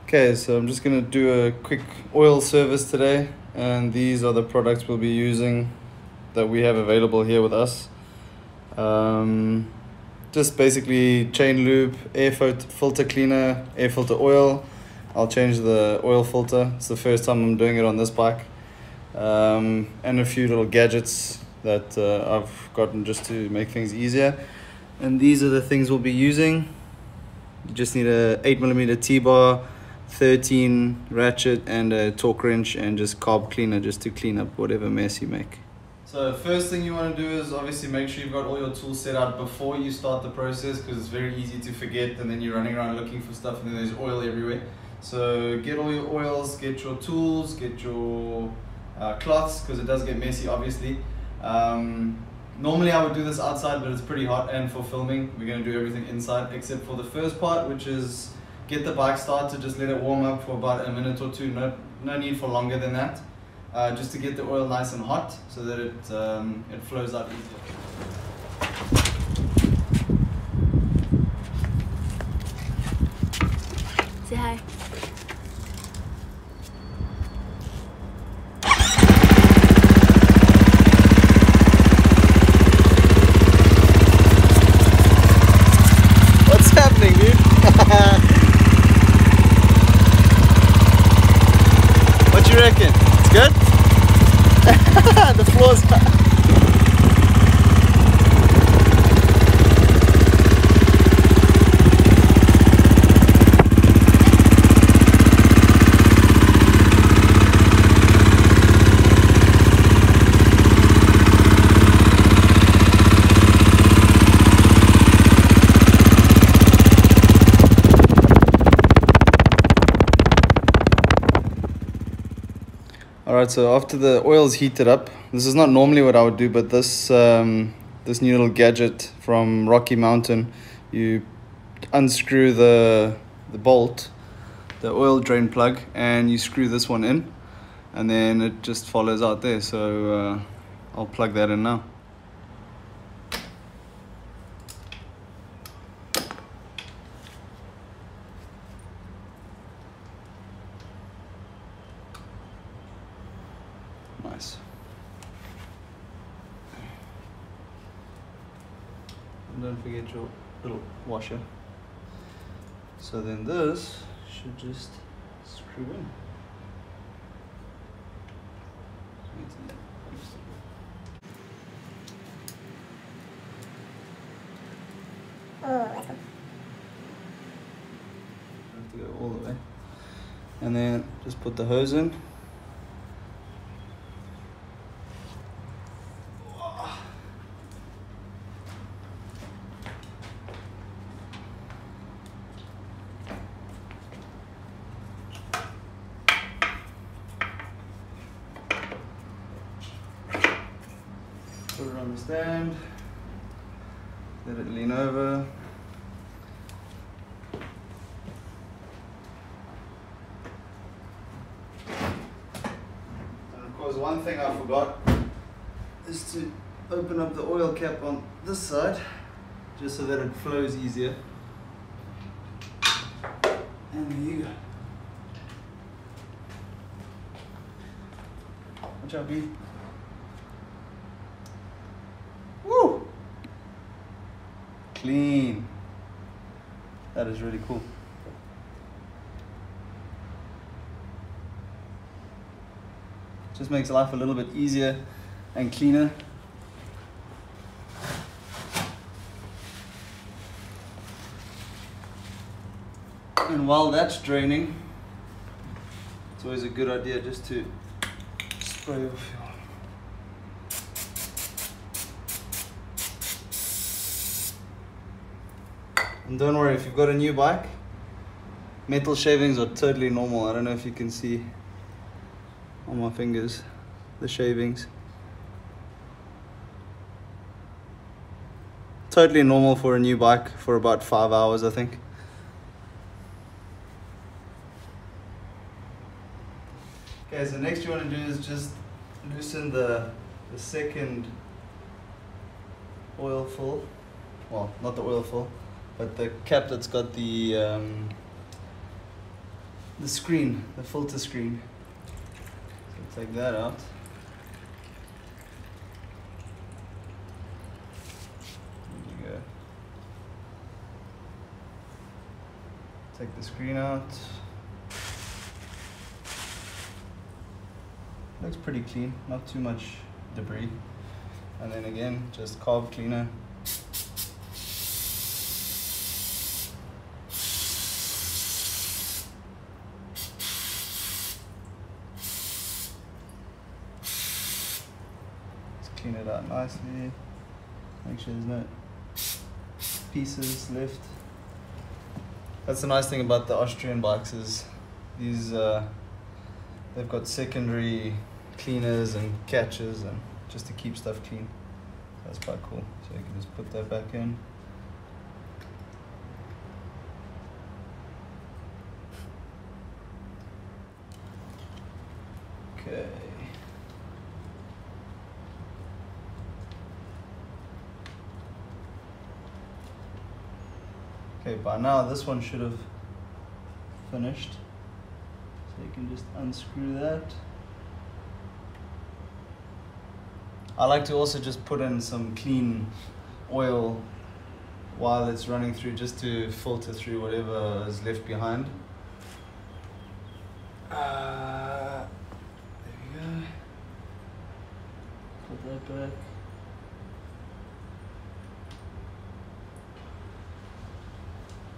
Okay, so I'm just going to do a quick oil service today, and these are the products we'll be using that we have available here with us. Just basically chain lube, air filter cleaner, air filter oil. I'll change the oil filter. It's the first time I'm doing it on this bike. And a few little gadgets that I've gotten just to make things easier. And these are the things we'll be using. You just need a 8mm T-bar, 13 ratchet, and a torque wrench, and just carb cleaner just to clean up whatever mess you make. So first thing you want to do is obviously make sure you've got all your tools set out before you start the process, because it's very easy to forget and then you're running around looking for stuff and then there's oil everywhere. So get all your oils, get your tools, get your cloths, because it does get messy obviously. Normally I would do this outside, but it's pretty hot, and for filming we're going to do everything inside except for the first part, which is get the bike started. Just let it warm up for about a minute or two, no need for longer than that, just to get the oil nice and hot so that it flows out easier. Say hi. What's happening, dude? What you reckon? It's good? The floor's Alright, so after the oil's heated up, this is not normally what I would do, but this this new little gadget from Rocky Mountain, you unscrew the bolt, the oil drain plug, and you screw this one in, and then it just follows out there. So I'll plug that in now. Nice. And don't forget your little washer. So then this should just screw in. Oh, that's cool. Have to go all the way. And then just put the hose in. Put it on the stand, let it lean over. And of course, one thing I forgot is to open up the oil cap on this side, just so that it flows easier. And there you go. Watch out, B. Woo! Clean. That is really cool. Just makes life a little bit easier and cleaner. And while that's draining, it's always a good idea just to spray off your And don't worry, if you've got a new bike, metal shavings are totally normal. I don't know if you can see on my fingers, the shavings. Totally normal for a new bike for about 5 hours, I think. Okay, so next you want to do is just loosen the second oil fill. Well, not the oil fill, but the cap that's got the the screen, the filter screen. So take that out. There you go. Take the screen out. Looks pretty clean, not too much debris. And then again, just carb cleaner. Just clean it out nicely. Make sure there's no pieces left. That's the nice thing about the Austrian bikes is these they've got secondary cleaners and catches and just to keep stuff clean. That's quite cool. So you can just put that back in. Okay. Okay, by now this one should have finished. So you can just unscrew that. I like to also just put in some clean oil while it's running through, just to filter through whatever is left behind. There we go. Put that back.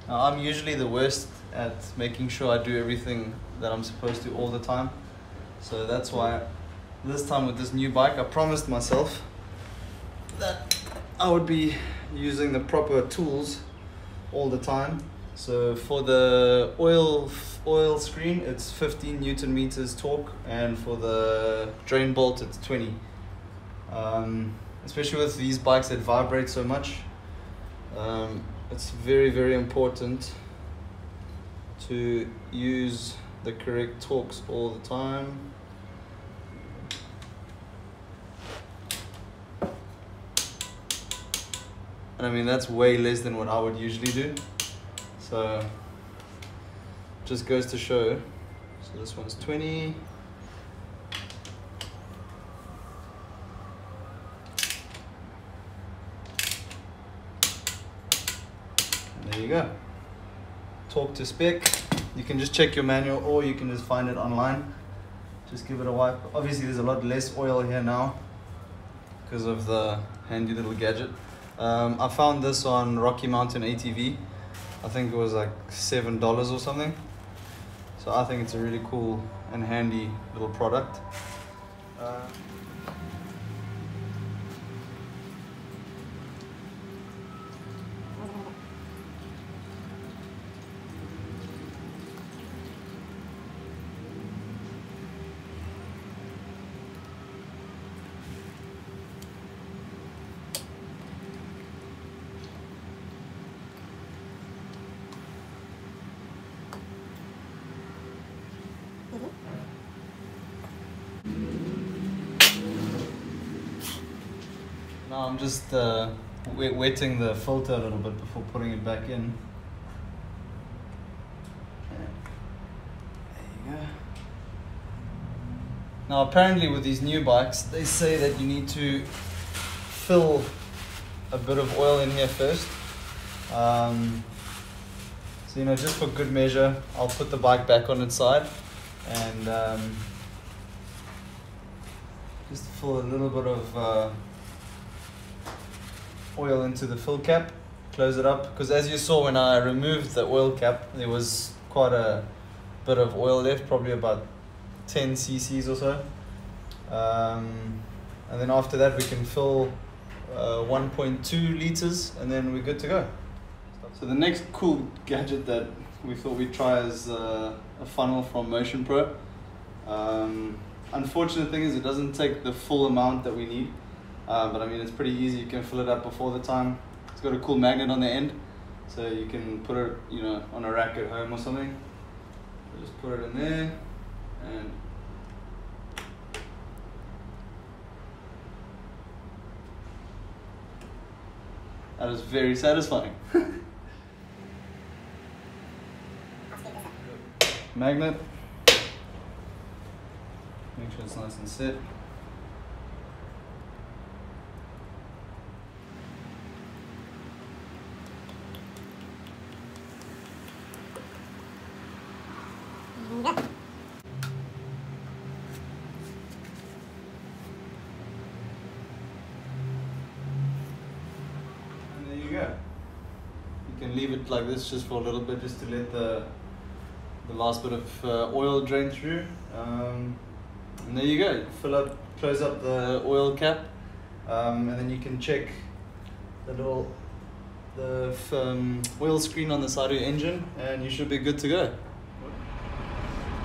Now, I'm usually the worst at making sure I do everything that I'm supposed to all the time. So that's why this time with this new bike, I promised myself that I would be using the proper tools all the time. So for the oil screen, it's 15 Newton meters torque, and for the drain bolt, it's 20. Especially with these bikes that vibrate so much, it's very, very important to use the correct torques all the time. And I mean, that's way less than what I would usually do. So, just goes to show. So this one's 20. And there you go. Torque to spec. You can just check your manual, or you can just find it online. Just give it a wipe. Obviously there's a lot less oil here now because of the handy little gadget. I found this on Rocky Mountain ATV. I think it was like $7 or something. So I think it's a really cool and handy little product. Now I'm just wetting the filter a little bit before putting it back in. There you go. Now apparently with these new bikes, they say that you need to fill a bit of oil in here first. So, you know, just for good measure, I'll put the bike back on its side and just fill a little bit of oil into the fill cap, close it up, because as you saw when I removed the oil cap, there was quite a bit of oil left, probably about 10 cc's or so. And then after that we can fill 1.2 liters and then we're good to go. So the next cool gadget that we thought we'd try is a funnel from Motion Pro. Unfortunate thing is it doesn't take the full amount that we need. But I mean, it's pretty easy. You can fill it up before the time. It's got a cool magnet on the end, so you can put it, you know, on a rack at home or something. So just put it in there, and that is very satisfying. magnet. Make sure it's nice and set. There you go. You can leave it like this just for a little bit, just to let the last bit of oil drain through. And there you go. Close up the oil cap, and then you can check the oil screen on the side of your engine, and you should be good to go.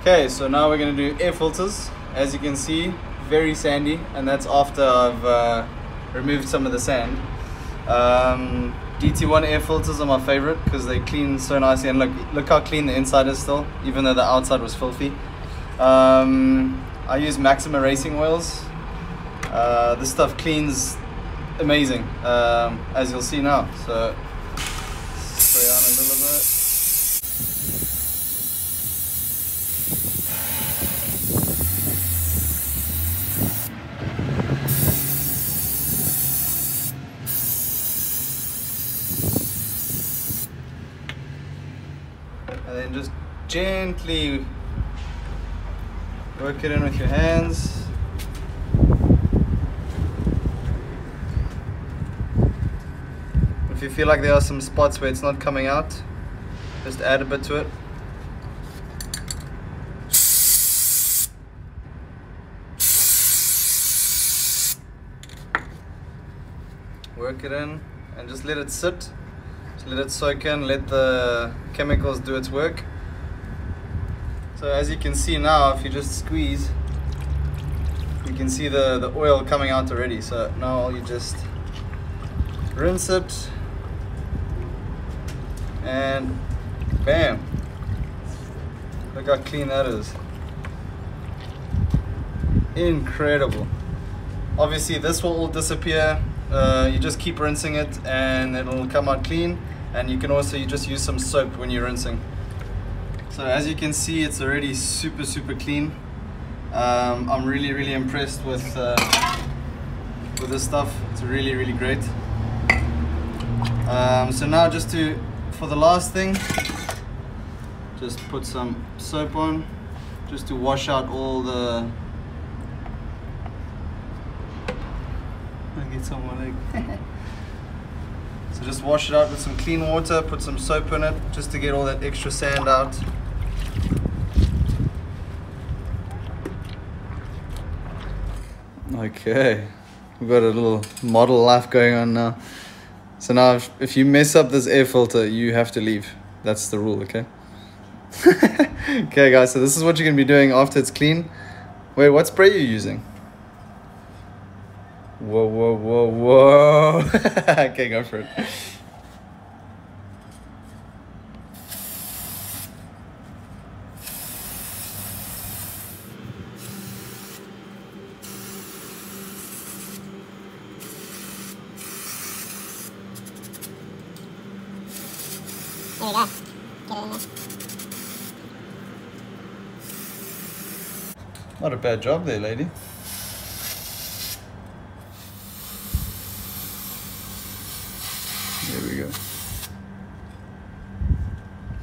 Okay, so now we're going to do air filters. As you can see, very sandy, and that's after I've removed some of the sand. DT1 air filters are my favorite because they clean so nicely, and look how clean the inside is still, even though the outside was filthy. I use Maxima racing oils. This stuff cleans amazing, as you'll see now. So spray on a little bit. And then just gently work it in with your hands. If you feel like there are some spots where it's not coming out, just add a bit to it. Work it in and just let it sit. Just let it soak in, let the chemicals do its work. So as you can see now, if you just squeeze, you can see the oil coming out already. So now you just rinse it, and bam, look how clean that is. Incredible. Obviously this will all disappear. You just keep rinsing it and it'll come out clean, and you can also just use some soap when you're rinsing. So as you can see, it's already super clean. I'm really impressed with this stuff. It's really great. So now for the last thing, just put some soap on, just to wash out all the... I'll get some more leg. So just wash it out with some clean water, put some soap in it, just to get all that extra sand out. Okay, we've got a little model life going on now. So now if you mess up this air filter, you have to leave. That's the rule, okay? Okay guys, so this is what you're going to be doing after it's clean. Wait, what spray are you using? Whoa. Okay, go for it. There we go. Get it in there. Not a bad job there, lady. There we go.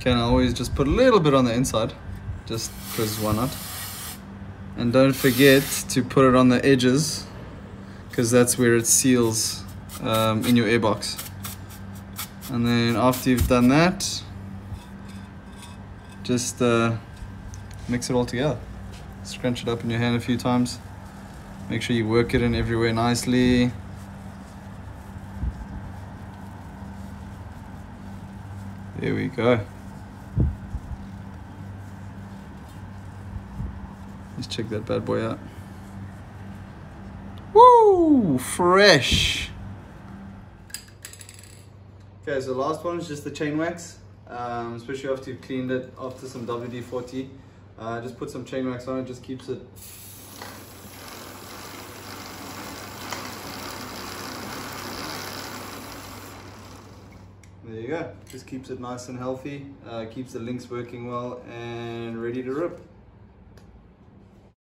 Can always just put a little bit on the inside, just because why not? And don't forget to put it on the edges, because that's where it seals in your airbox. And then after you've done that, just mix it all together. Scrunch it up in your hand a few times. Make sure you work it in everywhere nicely. There we go. Let's check that bad boy out. Woo! Fresh! Okay, so the last one is just the chain wax. Especially after you've cleaned it after some WD-40. Just put some chain wax on it, just keeps it there you go. Just keeps it nice and healthy, keeps the links working well and ready to rip.